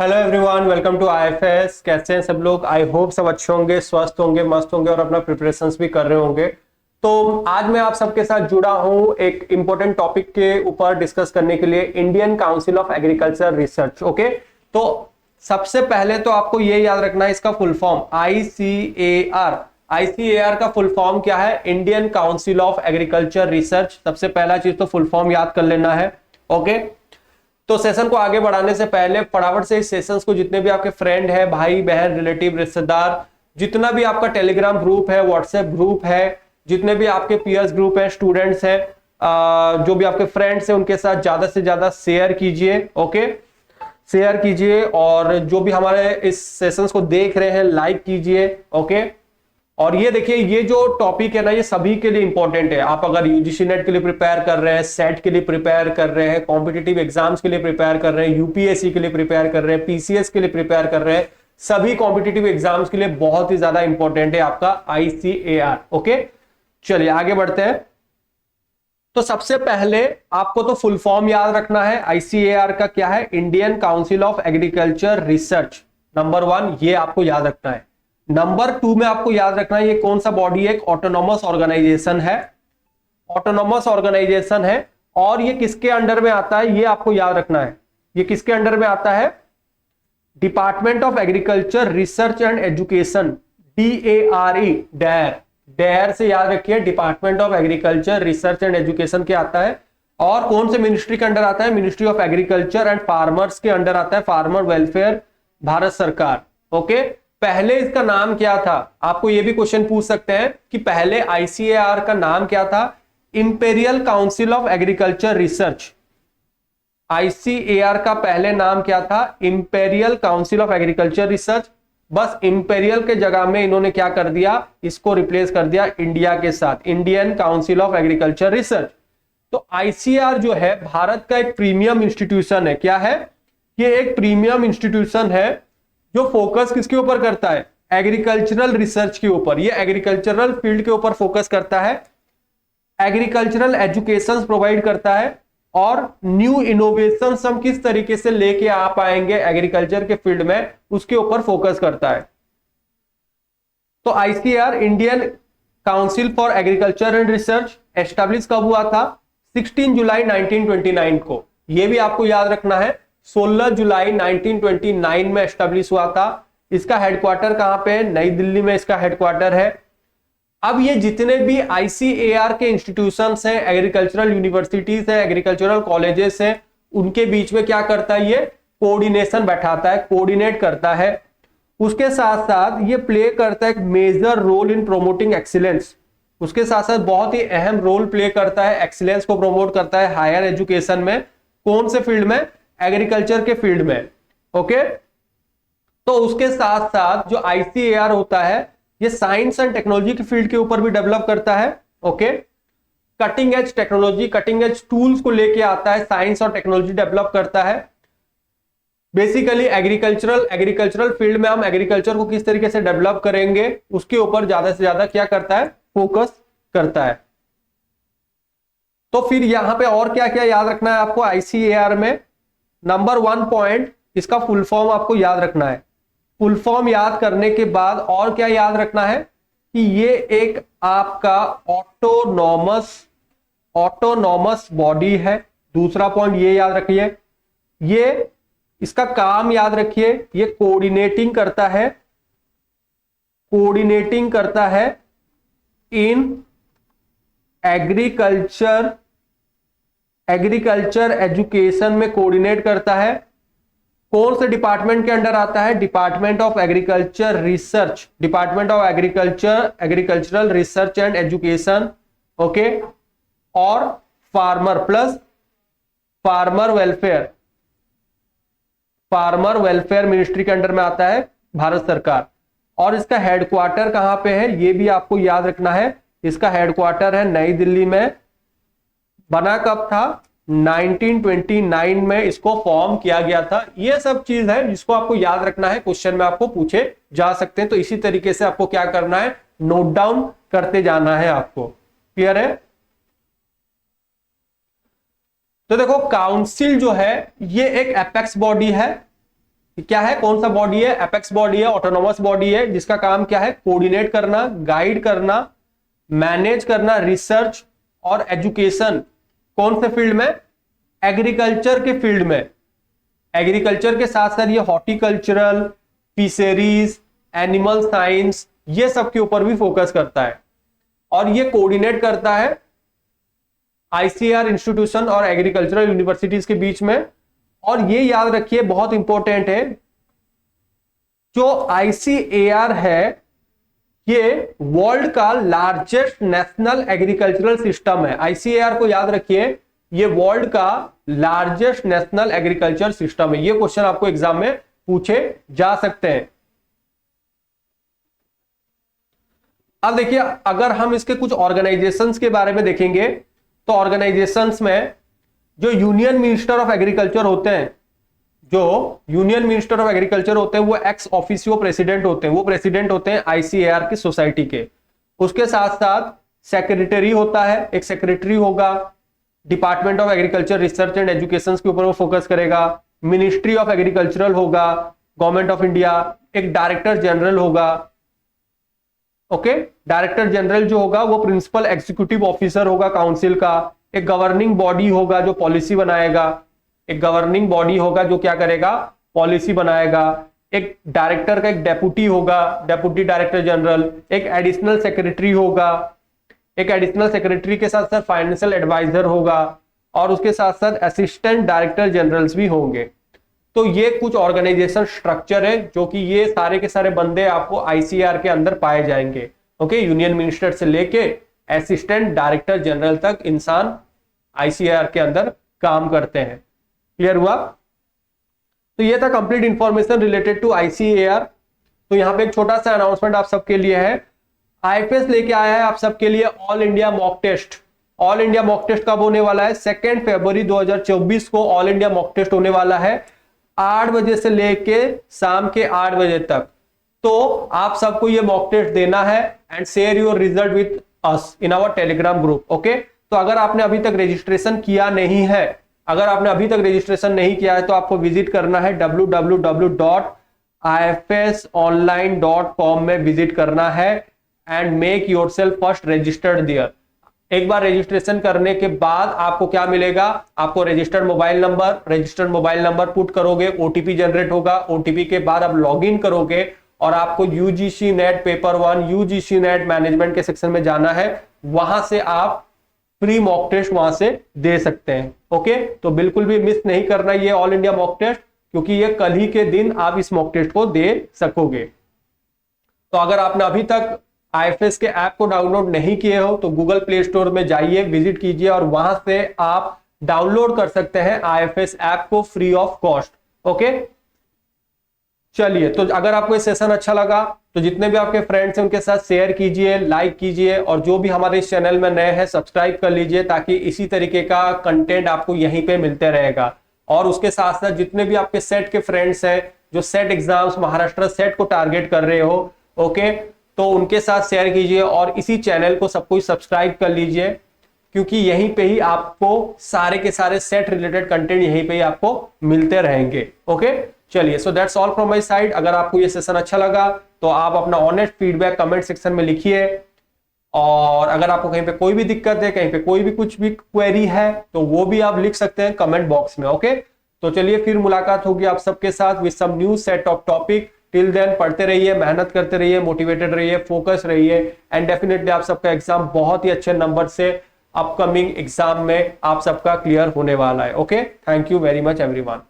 Hello everyone, welcome to IFS. कैसे हैं सब लोग? आई होप सब अच्छे होंगे, स्वस्थ होंगे, मस्त होंगे और अपना प्रिपरेशंस भी कर रहे होंगे। तो आज मैं आप सबके साथ जुड़ा हूं एक इंपॉर्टेंट टॉपिक के ऊपर डिस्कस करने के लिए, Indian council of agriculture research. Okay, तो सबसे पहले तो आपको ये याद रखना है इसका फुल फॉर्म आईसीएआर। आईसीएआर का फुल फॉर्म क्या है? Indian council of agriculture research. सबसे पहला चीज तो फुल फॉर्म याद कर लेना है। ओके, तो सेशन को आगे बढ़ाने से पहले फटाफट से इस सेशंस को जितने भी आपके फ्रेंड है, भाई बहन, रिलेटिव, रिश्तेदार, जितना भी आपका टेलीग्राम ग्रुप है, व्हाट्सएप ग्रुप है, जितने भी आपके पीयर्स ग्रुप है, स्टूडेंट्स हैं, जो भी आपके फ्रेंड्स हैं, उनके साथ ज्यादा से ज्यादा शेयर कीजिए। ओके, शेयर कीजिए और जो भी हमारे इस सेशंस को देख रहे हैं लाइक कीजिए। ओके, और ये देखिए, ये जो टॉपिक है ना, ये सभी के लिए इंपॉर्टेंट है। आप अगर यूजीसी नेट के लिए प्रिपेयर कर रहे हैं, सेट के लिए प्रिपेयर कर रहे हैं, कॉम्पिटिटिव एग्जाम्स के लिए प्रिपेयर कर रहे हैं, यूपीएससी के लिए प्रिपेयर कर रहे हैं, पीसीएस के लिए प्रिपेयर कर रहे हैं, सभी कॉम्पिटिटिव एग्जाम्स के लिए बहुत ही ज्यादा इंपॉर्टेंट है आपका आईसीएआर। ओके, चलिए आगे बढ़ते हैं। तो सबसे पहले आपको तो फुल फॉर्म याद रखना है। आईसीएआर का क्या है? Indian council of agriculture research. Number 1 ये आपको याद रखना है। नंबर 2 में आपको याद रखना है ये कौन सा बॉडी है? एक ऑटोनॉमस ऑर्गेनाइजेशन है। ऑटोनॉमस ऑर्गेनाइजेशन है और ये किसके अंडर में आता है? ये आपको याद रखना है। ये किसके अंडर में आता है? Department of agriculture research and education, DARE, DARE. DARE से याद रखिए, department of agriculture research and education के आता है। और कौन से मिनिस्ट्री के अंडर आता है? Ministry of agriculture and farmers के अंडर आता है, फार्मर वेलफेयर, भारत सरकार। ओके, पहले इसका नाम क्या था? आपको यह भी क्वेश्चन पूछ सकते हैं कि पहले आईसीएआर का नाम क्या था? Imperial council of agriculture research. ICAR का पहले नाम क्या था? Imperial council of agriculture research. बस इंपेरियल के जगह में इन्होंने क्या कर दिया? इसको रिप्लेस कर दिया इंडिया के साथ, Indian council of agriculture research. तो आईसीएआर जो है भारत का एक प्रीमियम इंस्टीट्यूशन है। क्या है? ये एक प्रीमियम इंस्टीट्यूशन है जो फोकस किसके ऊपर करता है? एग्रीकल्चरल रिसर्च के ऊपर। ये एग्रीकल्चरल फील्ड के ऊपर फोकस करता है, एग्रीकल्चरल एजुकेशन प्रोवाइड करता है और न्यू इनोवेशन हम किस तरीके से लेके आ पाएंगे एग्रीकल्चर के फील्ड में, उसके ऊपर फोकस करता है। तो ICR, Indian council for agriculture and research, establish कब हुआ था? 16 जुलाई 1929 को। यह भी आपको याद रखना है, 16 जुलाई 1929 में एस्टैब्लिश हुआ था। इसका हेडक्वार्टर कहां पे है? नई दिल्ली में इसका हेडक्वार्टर है। अब ये जितने भी आईसीएआर के इंस्टीट्यूशंस हैं, एग्रीकल्चरल यूनिवर्सिटीज हैं, एग्रीकल्चरल कॉलेजेस हैं, उनके बीच में क्या करता है? ये कोऑर्डिनेशन बैठाता है, कोऑर्डिनेट करता है। उसके साथ साथ ये प्ले करता है एक major role in promoting excellence. उसके साथ साथ बहुत ही अहम रोल प्ले करता है, एक्सीलेंस को प्रमोट करता है हायर एजुकेशन में। कौन से फील्ड में? एग्रीकल्चर के फील्ड में। ओके, तो उसके साथ साथ जो आईसीएआर होता है ये साइंस एंड टेक्नोलॉजी की फील्ड के ऊपर भी डेवलप करता है। Okay, cutting edge technology, cutting edge tools को लेके आता है, साइंस और टेक्नोलॉजी डेवलप करता है। बेसिकली एग्रीकल्चरल फील्ड में हम एग्रीकल्चर को किस तरीके से डेवलप करेंगे उसके ऊपर ज्यादा से ज्यादा क्या करता है? फोकस करता है। तो फिर यहां पे और क्या क्या याद रखना है आपको आईसीएआर में? नंबर 1 पॉइंट, इसका फुल फॉर्म आपको याद रखना है। फुल फॉर्म याद करने के बाद और क्या याद रखना है? कि ये एक आपका ऑटोनॉमस बॉडी है। दूसरा पॉइंट ये याद रखिए, ये इसका काम याद रखिए, ये कोऑर्डिनेटिंग करता है इन एग्रीकल्चर एजुकेशन में कोऑर्डिनेट करता है। कौन से डिपार्टमेंट के अंडर आता है? Department of agriculture research, department of agricultural research and education. Okay, और farmer plus farmer welfare ministry के अंडर में आता है, भारत सरकार। और इसका हेडक्वार्टर कहां पे है? ये भी आपको याद रखना है। इसका हेडक्वार्टर है नई दिल्ली में। बना कब था? 1929 में इसको फॉर्म किया गया था। ये सब चीज है जिसको आपको याद रखना है, क्वेश्चन में आपको पूछे जा सकते हैं। तो इसी तरीके से आपको क्या करना है? नोट डाउन करते जाना है आपको। क्लियर है? तो देखो, काउंसिल जो है ये एक एपेक्स बॉडी है। क्या है, कौन सा बॉडी है, एपेक्स बॉडी है, ऑटोनोमस बॉडी है, जिसका काम क्या है, कोऑर्डिनेट करना, गाइड करना, मैनेज करना रिसर्च और एजुकेशन। कौन से फील्ड में, एग्रीकल्चर के फील्ड में। एग्रीकल्चर के साथ साथ ये हॉर्टिकल्चरल, फिशरीज, एनिमल साइंस, ये सब के ऊपर भी फोकस करता है। और ये कोऑर्डिनेट करता है आईसीएआर इंस्टीट्यूशन और एग्रीकल्चरल यूनिवर्सिटीज के बीच में। और ये याद रखिए, बहुत इंपॉर्टेंट है, जो आईसीएआर है ये वर्ल्ड का लार्जेस्ट नेशनल एग्रीकल्चरल सिस्टम है। आईसीएआर को याद रखिए, ये वर्ल्ड का लार्जेस्ट नेशनल एग्रीकल्चर सिस्टम है। ये क्वेश्चन आपको एग्जाम में पूछे जा सकते हैं। अब देखिए, अगर हम इसके कुछ ऑर्गेनाइजेशंस के बारे में देखेंगे तो ऑर्गेनाइजेशंस में जो यूनियन मिनिस्टर ऑफ एग्रीकल्चर होते हैं, जो यूनियन मिनिस्टर ऑफ एग्रीकल्चर होते हैं वो एक्स ऑफिसियो प्रेसिडेंट होते हैं। वो प्रेसिडेंट होते हैं आईसीएआर की सोसाइटी के। उसके साथ साथ सेक्रेटरी होता है, एक सेक्रेटरी होगा, department of agriculture research and education के ऊपर वो फोकस करेगा। मिनिस्ट्री ऑफ एग्रीकल्चरल होगा, गवर्नमेंट ऑफ इंडिया। एक डायरेक्टर जनरल होगा, ओके। डायरेक्टर जनरल जो होगा वो प्रिंसिपल एग्जीक्यूटिव ऑफिसर होगा काउंसिल का। एक गवर्निंग बॉडी होगा जो पॉलिसी बनाएगा। एक गवर्निंग बॉडी होगा जो क्या करेगा, पॉलिसी बनाएगा। एक डायरेक्टर का एक डेप्यूटी होगा, डेप्यूटी डायरेक्टर जनरल। एक एडिशनल सेक्रेटरी होगा, एक एडिशनल सेक्रेटरी के साथ साथ फाइनेंशियल एडवाइजर होगा। और उसके साथ साथ असिस्टेंट डायरेक्टर जनरल्स भी होंगे। तो ये कुछ ऑर्गेनाइजेशन स्ट्रक्चर है जो कि ये सारे के सारे बंदे आपको आईसीआर के अंदर पाए जाएंगे, ओके। यूनियन मिनिस्टर से लेके असिस्टेंट डायरेक्टर जनरल तक इंसान आईसीआर के अंदर काम करते हैं। क्लियर हुआ? तो ये था complete information related to ICAR. तो यहाँ पे एक छोटा सा अनाउंसमेंट आप सबके लिए है। आईएफएस लेके आया है आप सबके लिए all India mock test. All India mock test कब होने वाला है? 2 फरवरी 2024 को ऑल इंडिया मॉक टेस्ट होने वाला है, 8 बजे से लेके शाम के 8 बजे तक। तो आप सबको ये मॉक टेस्ट देना है and share your result with us in our Telegram group, okay. तो अगर आपने अभी तक रजिस्ट्रेशन किया नहीं है, अगर आपने अभी तक रजिस्ट्रेशन नहीं किया है तो आपको विजिट करना है www.ifsonline.com में विजिट करना है and make yourself first registered there. एक बार रजिस्ट्रेशन करने के बाद आपको क्या मिलेगा? आपको रजिस्टर्ड मोबाइल नंबर पुट करोगे, ओटीपी जनरेट होगा। ओटीपी के बाद आप लॉगिन करोगे और आपको UGC net paper 1, UGC net management के सेक्शन में जाना है। वहां से आप फ्री मॉक टेस्ट वहां से दे सकते हैं, ओके। तो बिल्कुल भी मिस नहीं करना ये ऑल इंडिया मॉक टेस्ट, क्योंकि ये कल ही के दिन आप इस मॉक टेस्ट को दे सकोगे। तो अगर आपने अभी तक आईएफएस के ऐप को डाउनलोड नहीं किए हो तो गूगल प्ले स्टोर में जाइए, विजिट कीजिए और वहां से आप डाउनलोड कर सकते हैं आईएफएस ऐप को फ्री ऑफ कॉस्ट, ओके। चलिए, तो अगर आपको ये सेशन अच्छा लगा तो जितने भी आपके फ्रेंड्स हैं उनके साथ शेयर कीजिए, लाइक कीजिए, और जो भी हमारे इस चैनल में नए हैं सब्सक्राइब कर लीजिए, ताकि इसी तरीके का कंटेंट आपको यहीं पे मिलते रहेगा। और उसके साथ साथ जितने भी आपके सेट के फ्रेंड्स हैं जो सेट एग्जाम्स महाराष्ट्र सेट को टारगेट कर रहे हो, ओके, तो उनके साथ शेयर कीजिए और इसी चैनल को सबको सब्सक्राइब कर लीजिए, क्योंकि यहीं पे ही आपको सारे के सारे सेट रिलेटेड कंटेंट यहीं पे ही आपको मिलते रहेंगे, ओके। चलिए, so that's all from my side. अगर आपको ये सेशन अच्छा लगा तो आप अपना ऑनेस्ट फीडबैक कमेंट सेक्शन में लिखिए, और अगर आपको कहीं पे कोई भी दिक्कत है, कहीं पे कोई भी कुछ भी क्वेरी है तो वो भी आप लिख सकते हैं कमेंट बॉक्स में, ओके। तो चलिए, फिर मुलाकात होगी आप सबके साथ with some new set of topic. Till then पढ़ते रहिए, मेहनत करते रहिए, मोटिवेटेड रहिए, फोकस रहिए, एंड डेफिनेटली आप सबका एग्जाम बहुत ही अच्छे नंबर से अपकमिंग एग्जाम में आप सबका क्लियर होने वाला है, okay. Thank you very much everyone.